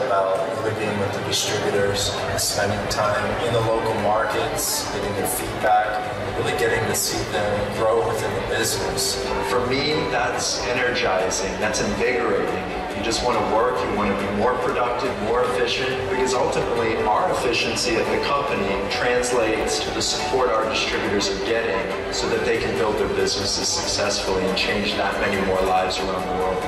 about really being with the distributors, spending time in the local markets, getting their feedback, and really getting to see them grow within the business. For me, that's energizing, that's invigorating. You just want to work, you want to be more productive, more efficient, because ultimately our efficiency at the company translates to the support our distributors are getting so that they can build their businesses successfully and change that many more lives around the world.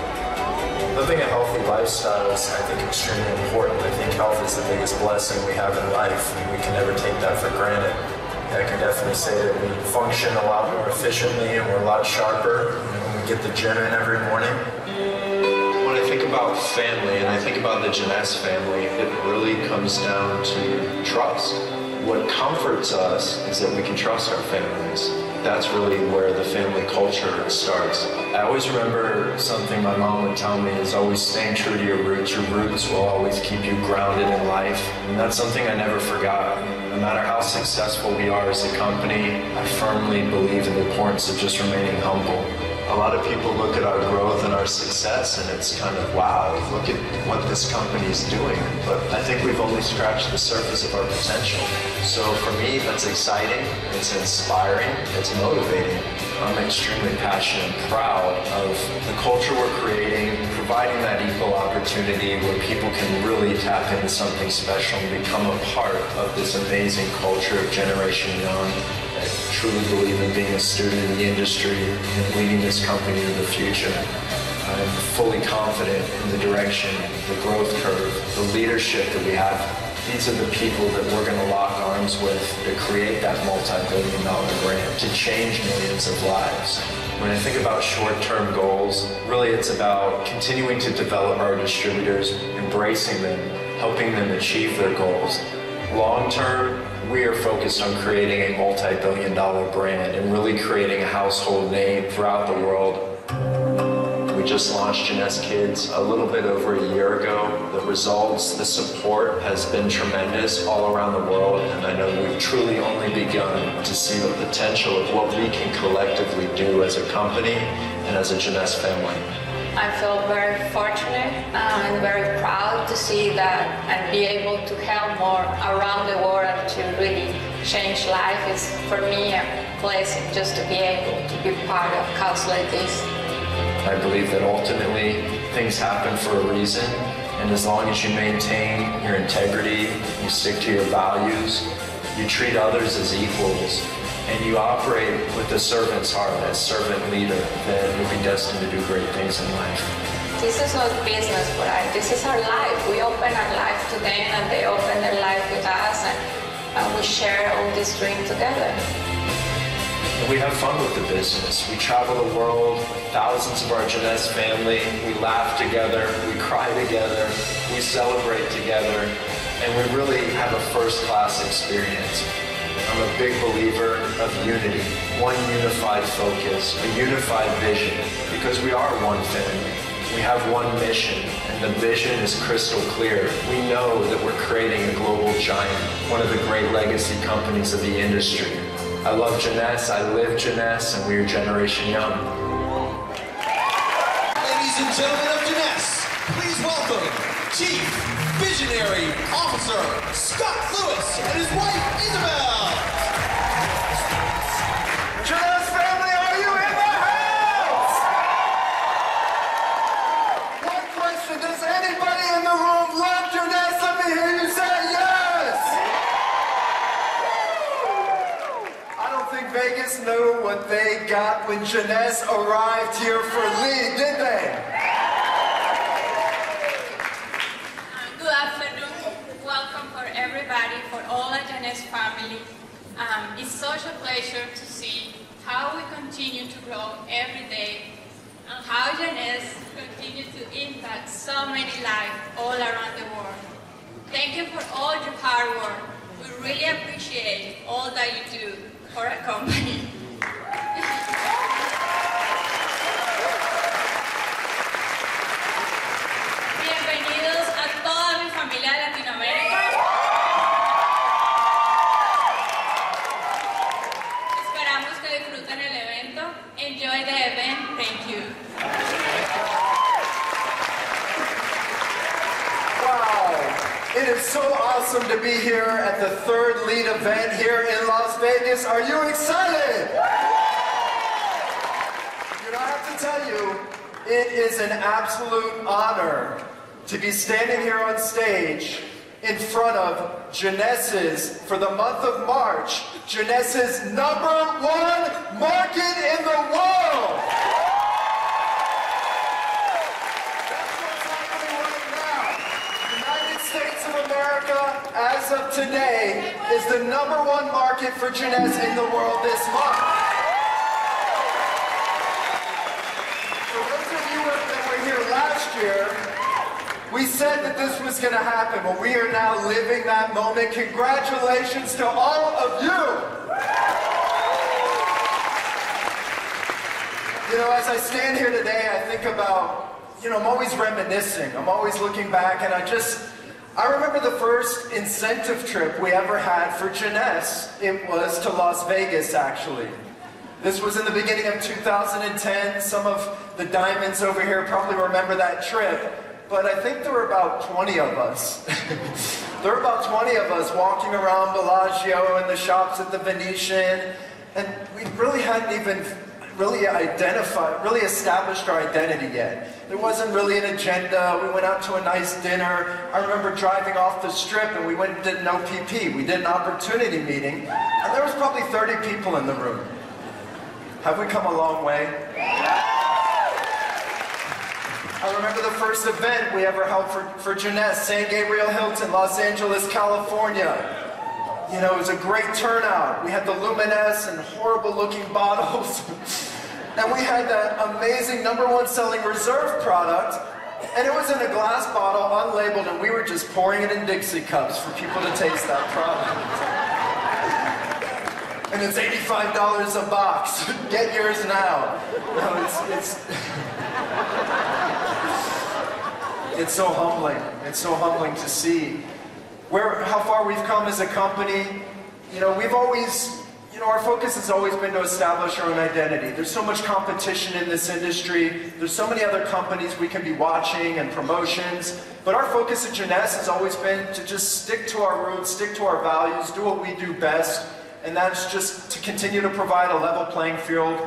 Living a healthy lifestyle is, I think, extremely important. I think health is the biggest blessing we have in life, and we can never take that for granted. I can definitely say that we function a lot more efficiently and we're a lot sharper when we get the gym in every morning. When I think about family and I think about the Jeunesse family, it really comes down to trust. What comforts us is that we can trust our families. That's really where the family culture starts. I always remember something my mom would tell me is always staying true to your roots. Your roots will always keep you grounded in life. And that's something I never forgot. No matter how successful we are as a company, I firmly believe in the importance of just remaining humble. A lot of people look at our growth and our success and it's kind of, wow, look at what this company is doing. But I think we've only scratched the surface of our potential. So for me, that's exciting, it's inspiring, it's motivating. I'm extremely passionate and proud of the culture we're creating, providing that equal opportunity where people can really tap into something special and become a part of this amazing culture of Generation Young. I truly believe in being a student in the industry and leading this company into the future. I'm fully confident in the direction, the growth curve, the leadership that we have. These are the people that we're going to lock arms with to create that multi-billion-dollar brand, to change millions of lives. When I think about short-term goals, really it's about continuing to develop our distributors, embracing them, helping them achieve their goals. Long-term, we are focused on creating a multi-billion-dollar brand and really creating a household name throughout the world. We just launched Jeunesse Kids a little bit over a year ago. The results, the support has been tremendous all around the world, and I know we've truly only begun to see the potential of what we can collectively do as a company and as a Jeunesse family. I feel very fortunate and very proud to see that and be able to help more around the world to really change life. Is for me a blessing just to be able to be part of a cause like this. I believe that ultimately things happen for a reason, and as long as you maintain your integrity, you stick to your values, you treat others as equals, and you operate with the servant's heart as servant leader, then you'll be destined to do great things in life. This is not business for us, this is our life. We open our life to them and they open their life with us, and we share all this dream together. And we have fun with the business. We travel the world, thousands of our Jeunesse family, we laugh together, we cry together, we celebrate together, and we really have a first-class experience. I'm a big believer of unity, one unified focus, a unified vision, because we are one family. We have one mission, and the vision is crystal clear. We know that we're creating a global giant, one of the great legacy companies of the industry. I love Jeunesse, I live Jeunesse, and we are Generation Young. Ladies and gentlemen of Jeunesse, please welcome Chief Visionary Officer Scott Lewis and his wife Isabel. Jeunesse family, are you in the house? One question, does anybody in the room love Jeunesse? Let me hear you say yes! I don't think Vegas knew what they got when Jeunesse arrived here for lead, did they? Good afternoon. Welcome for everybody, for all the Jeunesse family. It's such a pleasure to see how we continue to grow every day and how Jeunesse continue to impact so many lives all around the world. Thank you for all your hard work. We really appreciate all that you do for our company. Bienvenidos a toda mi familia de Latinoamérica. Esperamos que disfruten el evento. Enjoy the event. Thank you. Wow. It is so awesome to be here at the third lead event here in Las Vegas. Are you excited? You know, I have to tell you, it is an absolute honor to be standing here on stage in front of Jeunesse's, for the month of March, Jeunesse's #1 market in the world. That's what's happening right now. The United States of America, as of today, is the #1 market for Jeunesse in the world this month. For those of you that were here last year, we said that this was going to happen, but we are now living that moment. Congratulations to all of you. You know, as I stand here today, I think about, you know, I'm always reminiscing. I'm always looking back, and I remember the first incentive trip we ever had for Jeunesse. It was to Las Vegas, actually. This was in the beginning of 2010. Some of the diamonds over here probably remember that trip. But I think there were about 20 of us. There were about 20 of us walking around Bellagio and the shops at the Venetian, and we really hadn't even really established our identity yet. There wasn't really an agenda. We went out to a nice dinner. I remember driving off the strip, and we went and did an OPP. We did an opportunity meeting, and there was probably 30 people in the room. Have we come a long way? I remember the first event we ever held for Jeunesse, San Gabriel Hilton, Los Angeles, California. You know, it was a great turnout. We had the Luminous and horrible looking bottles. And we had that amazing #1 selling Reserve product. And it was in a glass bottle, unlabeled, and we were just pouring it in Dixie cups for people to taste that product. And it's $85 a box. Get yours now. No, it's so humbling. It's so humbling to see how far we've come as a company. You know, our focus has always been to establish our own identity. There's so much competition in this industry. There's so many other companies we can be watching and promotions. But our focus at Jeunesse has always been to just stick to our roots, stick to our values, do what we do best. And that's just to continue to provide a level playing field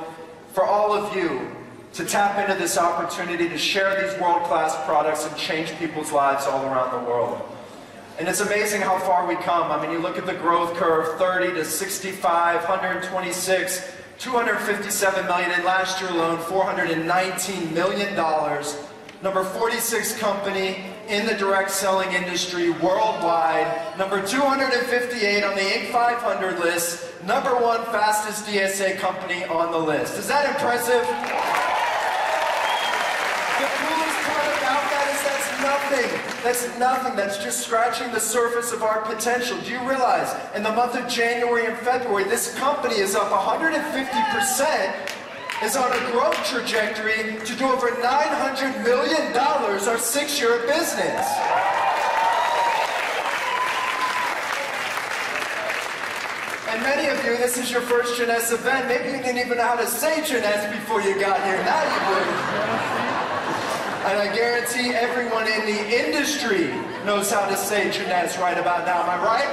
for all of you to tap into this opportunity to share these world-class products and change people's lives all around the world. And it's amazing how far we come. I mean, you look at the growth curve, 30 to 65, 126, 257 million, and last year alone, $419 million. Number 46 company in the direct selling industry worldwide. Number 258 on the Inc. 500 list. #1 fastest DSA company on the list. Is that impressive? The coolest part about that is that's nothing. That's nothing. That's just scratching the surface of our potential. Do you realize in the month of January and February, this company is up 150%, is on a growth trajectory to do over $900 million our 6-year business. And many of you, this is your first Jeunesse event. Maybe you didn't even know how to say Jeunesse before you got here. Now you would. And I guarantee everyone in the industry knows how to say Jeunesse right about now. Am I right?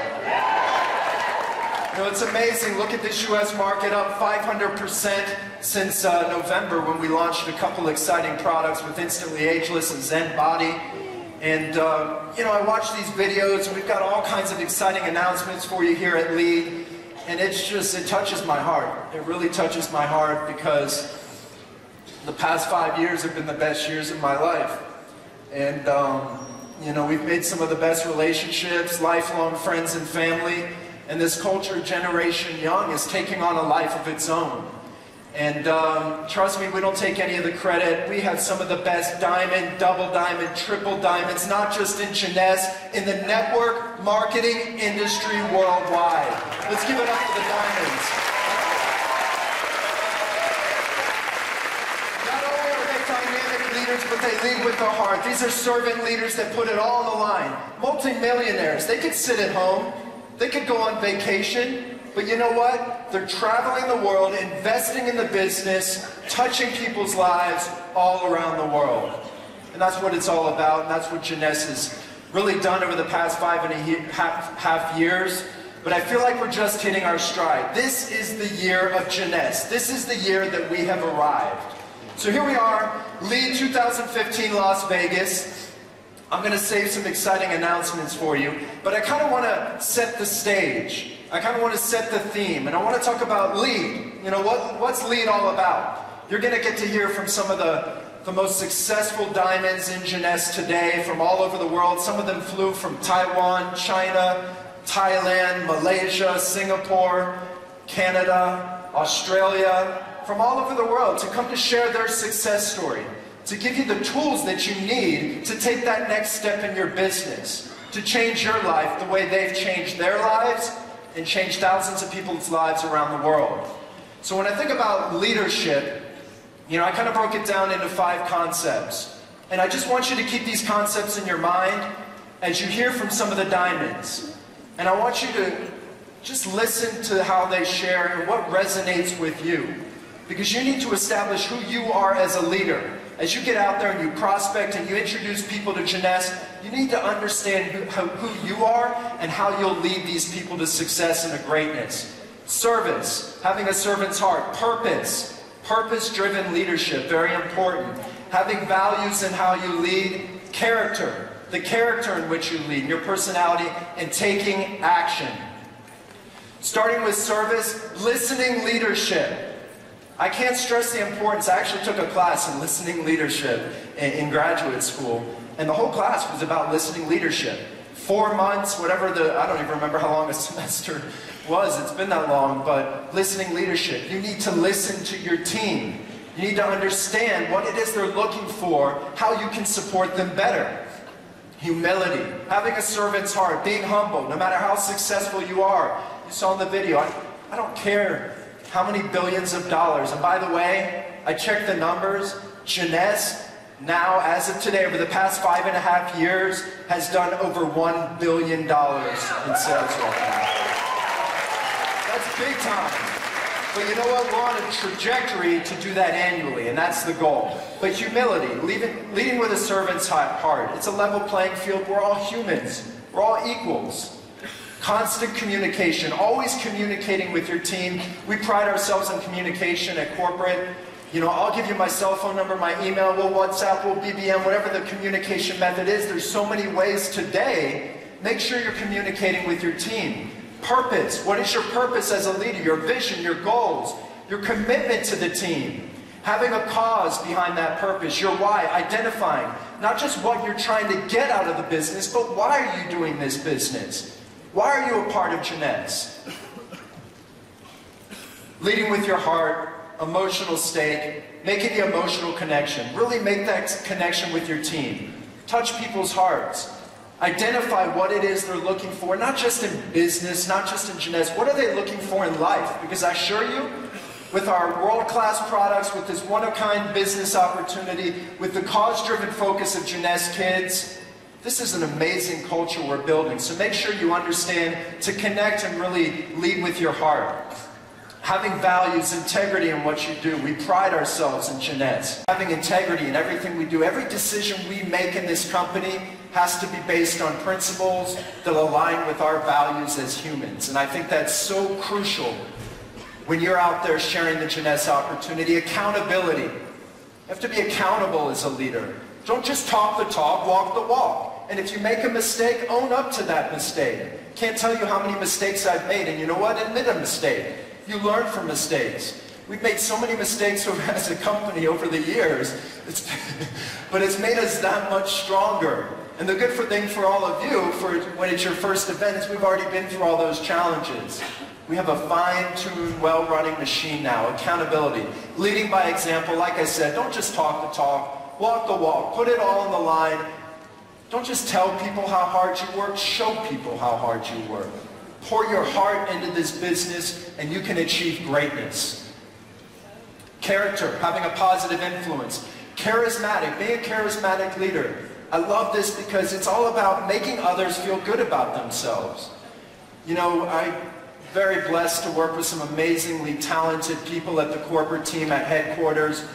You know, it's amazing. Look at this U.S. market, up 500% since November, when we launched a couple exciting products with Instantly Ageless and Zen Body. And, you know, I watch these videos. We've got all kinds of exciting announcements for you here at Lead. And it touches my heart. It really touches my heart, because the past 5 years have been the best years of my life. And, you know, we've made some of the best relationships, lifelong friends and family. And this culture, Generation Young, is taking on a life of its own. And trust me, we don't take any of the credit. We have some of the best diamond, double diamond, triple diamonds, not just in Jeunesse, in the network marketing industry worldwide. Let's give it up for the diamonds. Not only are they dynamic leaders, but they lead with their heart. These are servant leaders that put it all on the line. Multi-millionaires. They could sit at home. They could go on vacation. But you know what? They're traveling the world, investing in the business, touching people's lives all around the world. And that's what it's all about, and that's what Jeunesse is really done over the past 5.5 years, but I feel like we're just hitting our stride. This is the year of Jeunesse. This is the year that we have arrived. So here we are, Lead 2015 Las Vegas. I'm going to save some exciting announcements for you, but I kind of want to set the stage. I kind of want to set the theme, and I want to talk about Lead. You know, what's Lead all about? You're going to get to hear from some of the most successful diamonds in Jeunesse today from all over the world. Some of them flew from Taiwan, China, Thailand, Malaysia, Singapore, Canada, Australia, from all over the world to come to share their success story, to give you the tools that you need to take that next step in your business, to change your life the way they've changed their lives and changed thousands of people's lives around the world. So when I think about leadership, you know, I kind of broke it down into 5 concepts. And I just want you to keep these concepts in your mind as you hear from some of the diamonds. And I want you to just listen to how they share and what resonates with you. Because you need to establish who you are as a leader. As you get out there and you prospect and you introduce people to Jeunesse, you need to understand who you are and how you'll lead these people to success and to greatness. Service, having a servant's heart. Purpose, purpose-driven leadership, very important. Having values in how you lead. Character, the character in which you lead, your personality, and taking action. Starting with service, listening leadership. I can't stress the importance. I actually took a class in listening leadership in graduate school, and the whole class was about listening leadership. 4 months, whatever I don't even remember how long a semester was. It's been that long, but listening leadership. You need to listen to your team. You need to understand what it is they're looking for, how you can support them better. Humility, having a servant's heart, being humble, no matter how successful you are. You saw in the video, I don't care how many billions of dollars. And by the way, I checked the numbers. Jeunesse, now, as of today, over the past 5.5 years, has done over $1 billion in sales right now. That's big time. But you know what? We're on a trajectory to do that annually, and that's the goal. But humility, leading with a servant's heart. It's a level playing field. We're all humans. We're all equals. Constant communication, always communicating with your team. We pride ourselves on communication at corporate. You know, I'll give you my cell phone number, my email, we'll WhatsApp, we'll BBM, whatever the communication method is. There's so many ways today. Make sure you're communicating with your team. Purpose, what is your purpose as a leader? Your vision, your goals, your commitment to the team. Having a cause behind that purpose, your why, identifying not just what you're trying to get out of the business, but why are you doing this business? Why are you a part of Jeunesse? Leading with your heart, emotional stake, making the emotional connection. Really make that connection with your team. Touch people's hearts. Identify what it is they're looking for, not just in business, not just in Jeunesse. What are they looking for in life? Because I assure you, with our world-class products, with this one-of-a-kind business opportunity, with the cause-driven focus of Jeunesse Kids, this is an amazing culture we're building. So make sure you understand to connect and really lead with your heart. Having values, integrity in what you do. We pride ourselves in Jeunesse. Having integrity in everything we do. Every decision we make in this company has to be based on principles that align with our values as humans. And I think that's so crucial when you're out there sharing the Jeunesse opportunity. Accountability. You have to be accountable as a leader. Don't just talk the talk, walk the walk. And if you make a mistake, own up to that mistake. Can't tell you how many mistakes I've made, and you know what? Admit a mistake. You learn from mistakes. We've made so many mistakes as a company over the years, but it's made us that much stronger. And the good thing for all of you, when it's your first event, is we've already been through all those challenges. We have a fine-tuned, well-running machine now. Accountability. Leading by example, like I said, don't just talk the talk, walk the walk, put it all on the line. Don't just tell people how hard you work, show people how hard you work. Pour your heart into this business and you can achieve greatness. Character, having a positive influence. Charismatic, being a charismatic leader. I love this because it's all about making others feel good about themselves. You know, I'm very blessed to work with some amazingly talented people at the corporate team at headquarters.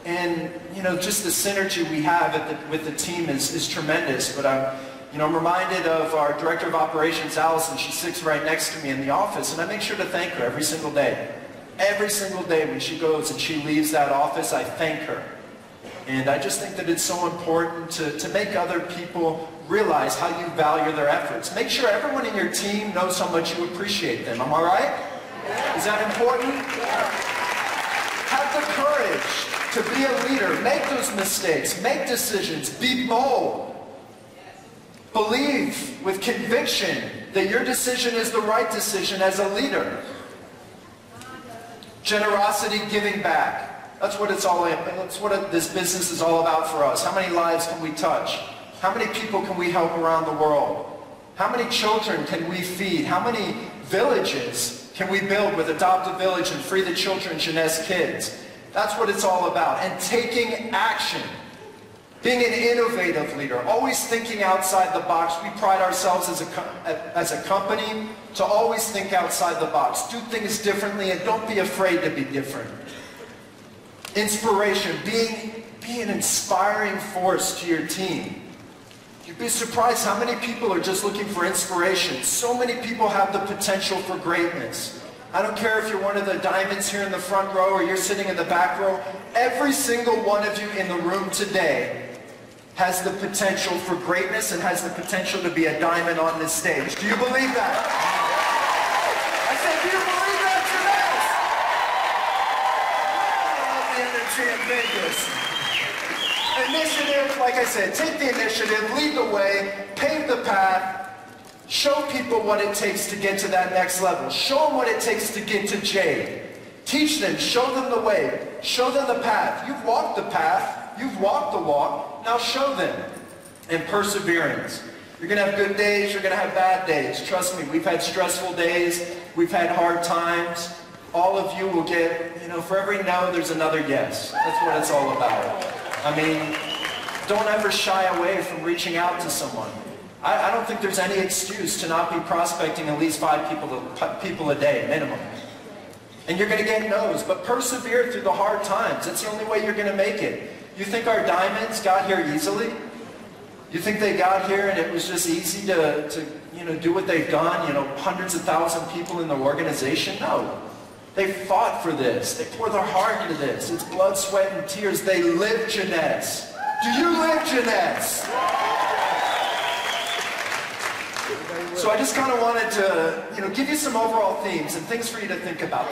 And, you know, just the synergy we have with the team is tremendous. But You know, I'm reminded of our Director of Operations, Allison. She sits right next to me in the office, and I make sure to thank her every single day. Every single day when she goes and she leaves that office, I thank her. And I just think that it's so important to make other people realize how you value their efforts. Make sure everyone in your team knows how much you appreciate them. Am I right? Is that important? Have the courage to be a leader. Make those mistakes. Make decisions. Be bold. Believe with conviction that your decision is the right decision as a leader. Generosity, giving back. That's what it's all about. That's what this business is all about for us. How many lives can we touch? How many people can we help around the world? How many children can we feed? How many villages can we build with Adopt a Village and Free the Children, Jeunesse kids? That's what it's all about. And taking action. Being an innovative leader, always thinking outside the box. We pride ourselves as a company to always think outside the box. Do things differently and don't be afraid to be different. Inspiration, being an inspiring force to your team. You'd be surprised how many people are just looking for inspiration. So many people have the potential for greatness. I don't care if you're one of the diamonds here in the front row or you're sitting in the back row. Every single one of you in the room today has the potential for greatness and has the potential to be a diamond on this stage. Do you believe that? I said, do you believe that, Jeunesse? I love the energy in Vegas. Initiative, like I said, take the initiative, lead the way, pave the path, show people what it takes to get to that next level. Show them what it takes to get to Jade. Teach them, show them the way, show them the path. You've walked the path, you've walked the walk. Now show them. And perseverance. You're going to have good days, you're going to have bad days. Trust me, we've had stressful days, we've had hard times. All of you will get, you know, for every no, there's another yes. That's what it's all about. I mean, don't ever shy away from reaching out to someone. I don't think there's any excuse to not be prospecting at least 5 people a day, minimum. And you're going to get no's, but persevere through the hard times. That's the only way you're going to make it. You think our diamonds got here easily? You think they got here and it was just easy to you know, do what they've done, you know, hundreds of thousands of people in the organization? No. They fought for this. They poured their heart into this. It's blood, sweat, and tears. They live Jeunesse. Do you live Jeunesse? So I just kind of wanted to, you know, give you some overall themes and things for you to think about.